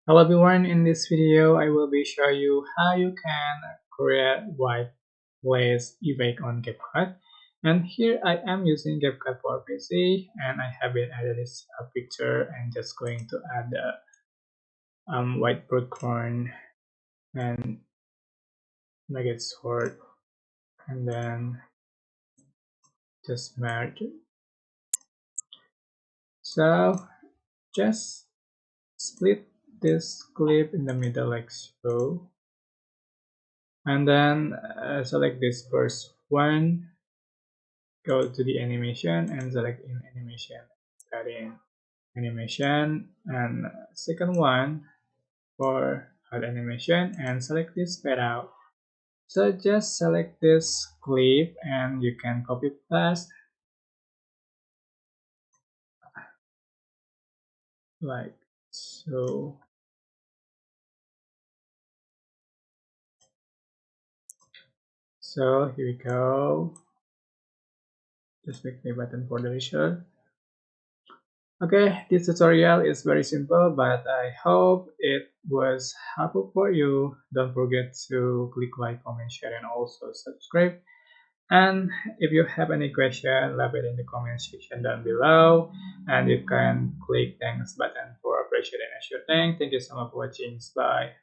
Hello everyone, in this video I will be showing you how you can create white lace effect on CapCut. And here I am using CapCut for PC and I have been added this picture and just going to add the white background and make it short and then just merge it. So just split this clip in the middle like so, and then select this first one, go to the animation and select in animation, add in animation, and second one for add animation and select this fade out. So just select this clip and you can copy paste like so. So here we go. Just click the button for the result. Okay, this tutorial is very simple, but I hope it was helpful for you. Don't forget to click like, comment, share, and also subscribe. And if you have any question, leave it in the comment section down below. And you can click thanks button for appreciating your thing. Thank you so much for watching. Bye.